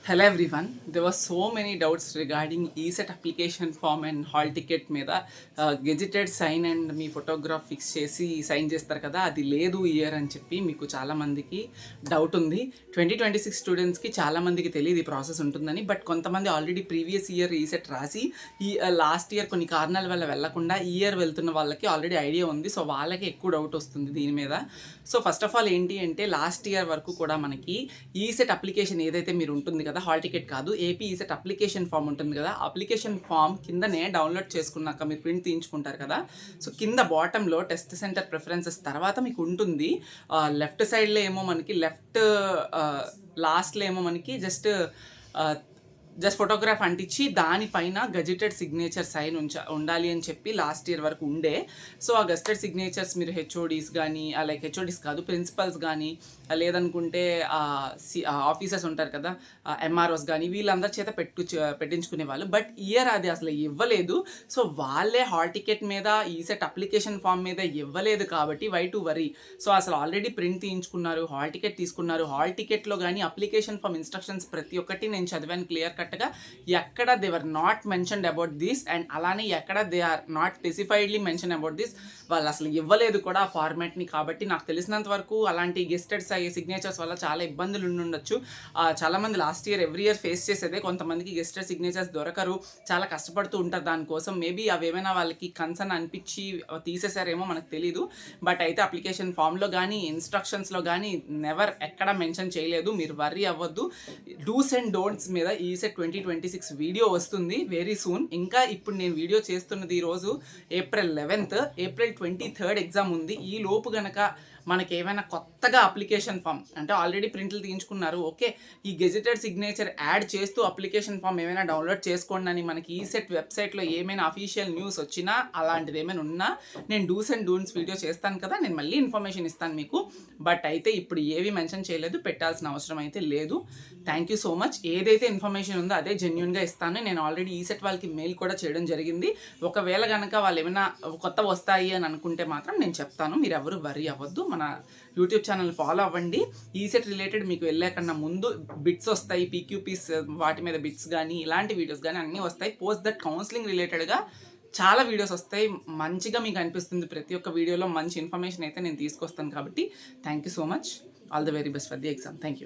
Hello everyone. There were so many doubts regarding ESET application form and hall ticket మీద gazetted sign and మీ photograph fix చేసి sign చేస్తారు కదా, అది లేదు ఇయర్ అని చెప్పి మీకు చాలామందికి డౌట్ ఉంది. 2026 స్టూడెంట్స్కి చాలామందికి తెలియదు ఈ ప్రాసెస్ ఉంటుందని. బట్ కొంతమంది ఆల్రెడీ ప్రీవియస్ ఇయర్ ఈసెట్ రాసి ఈ లాస్ట్ ఇయర్ కొన్ని కారణాల వల్ల వెళ్లకుండా ఈ ఇయర్ వెళ్తున్న వాళ్ళకి ఆల్రెడీ ఐడియా ఉంది. సో వాళ్ళకి ఎక్కువ డౌట్ వస్తుంది దీని మీద. సో ఫస్ట్ ఆఫ్ ఆల్ ఏంటి అంటే, లాస్ట్ ఇయర్ వరకు కూడా మనకి ఈసెట్ అప్లికేషన్ ఏదైతే మీరు ఉంటుంది కదా, హాల్ టికెట్ కాదు, ఏపీ ఈసెట్ అప్లికేషన్ ఫామ్ ఉంటుంది కదా, అప్లికేషన్ ఫామ్ కిందనే డౌన్లోడ్ చేసుకున్నాక మీరు ప్రింట్ తీయించుకుంటారు కదా. సో కింద బాటంలో టెస్ట్ సెంటర్ ప్రిఫరెన్సెస్ తర్వాత మీకు ఉంటుంది. లెఫ్ట్ సైడ్లో ఏమో మనకి లాస్ట్లో ఏమో మనకి జస్ట్ ఫోటోగ్రాఫ్ అంటించి దానిపైన గజెటెడ్ సిగ్నేచర్ సైన్ ఉండాలి అని చెప్పి లాస్ట్ ఇయర్ వరకు ఉండే. సో ఆ గజెటెడ్ సిగ్నేచర్స్ మీరు హెచ్ఓడీస్ కానీ, లైక్ హెచ్ఓడీస్ కాదు, ప్రిన్సిపల్స్ కానీ, లేదనుకుంటే ఆఫీసర్స్ ఉంటారు కదా, ఎంఆర్ఓస్ కానీ, వీళ్ళందరి చేత పెట్టించుకునే వాళ్ళు. బట్ ఇయర్ అది అసలు ఇవ్వలేదు. సో వాళ్ళే హాల్ టికెట్ మీద ఈసెట్ అప్లికేషన్ ఫామ్ మీద ఇవ్వలేదు కాబట్టి వై టు వరీ. సో అసలు ఆల్రెడీ ప్రింట్ తీయించుకున్నారు, హాల్ టికెట్ తీసుకున్నారు. హాల్ టికెట్లో కానీ అప్లికేషన్ ఫామ్ ఇన్స్ట్రక్షన్స్ ప్రతి ఒక్కటి నేను చదివాను క్లియర్ కట్గా. ఎక్కడ they were not mentioned about this, and అలానే ఎక్కడ they are not specifiedly mention about this. వాళ్ళు అసలు ఇవ్వలేదు కూడా ఆ ఫార్మాట్ని. కాబట్టి నాకు తెలిసినంత వరకు అలాంటి గెస్టెడ్ సిగ్నేచర్స్ వల్ల చాలా ఇబ్బందులు ఉండొచ్చు. చాలామంది last year every year face చేసేదే. కొంతమందికి గెస్టెడ్ సిగ్నేచర్స్ దొరకరు, చాలా కష్టపడుతూ ఉంటారు దానికోసం. మేబీ అవి ఏమైనా వాళ్ళకి కన్సర్న్ అనిపించి తీసేసారేమో మనకు తెలీదు. బట్ అయితే అప్లికేషన్ ఫామ్లో కానీ ఇన్స్ట్రక్షన్స్లో కానీ నెవర్ ఎక్కడ మెన్షన్ చేయలేదు. మీరు వర్రీ అవ్వద్దు. డూస్ అండ్ డోంట్స్ మీద ఈసెట్ 2026 వీడియో వస్తుంది వెరీ సూన్. ఇంకా ఇప్పుడు నేను వీడియో చేస్తున్నది ఈరోజు April 11th. April 23rd exam ఉంది. ఈ లోపు గనక మనకి ఏమైనా కొత్తగా అప్లికేషన్ ఫామ్ అంటే ఆల్రెడీ ప్రింట్లు తీయించుకున్నారు, ఓకే, ఈ గెజిటెడ్ సిగ్నేచర్ యాడ్ చేస్తూ అప్లికేషన్ ఫామ్ ఏమైనా డౌన్లోడ్ చేసుకోండి అని మనకి ఈసెట్ వెబ్సైట్లో ఏమైనా అఫీషియల్ న్యూస్ వచ్చినా, అలాంటిది ఏమైనా ఉన్నా నేను డూస్ అండ్ డోంట్స్ వీడియో చేస్తాను కదా, నేను మళ్ళీ ఇన్ఫర్మేషన్ ఇస్తాను మీకు. బట్ అయితే ఇప్పుడు ఏవి మెన్షన్ చేయలేదు, పెట్టాల్సిన అవసరం అయితే లేదు. Thank you so much. ఏదైతే ఇన్ఫర్మేషన్ ఉందో అదే జెన్యూన్గా ఇస్తాను. నేను ఆల్రెడీ ఈసెట్ వాళ్ళకి మెయిల్ కూడా చేయడం జరిగింది. ఒకవేళ కనుక వాళ్ళు ఏమైనా కొత్త వస్తాయి అని అనుకుంటే మాత్రం నేను చెప్తాను. మీరు ఎవరు వర్రీ అవ్వద్దు. మన యూట్యూబ్ ఛానల్ ఫాలో అవ్వండి. ఈసెట్ రిలేటెడ్ మీకు వెళ్ళాకన్నా ముందు బిట్స్ వస్తాయి, పీక్యూపీస్ వాటి మీద బిట్స్ కానీ ఇలాంటి వీడియోస్ కానీ అన్నీ వస్తాయి. పోస్ట్ దట్ కౌన్సిలింగ్ రిలేటెడ్గా చాలా వీడియోస్ వస్తాయి. మంచిగా మీకు అనిపిస్తుంది ప్రతి ఒక్క వీడియోలో మంచి ఇన్ఫర్మేషన్ అయితే నేను తీసుకొస్తాను. కాబట్టి thank you so much. All the very best for the exam. Thank you.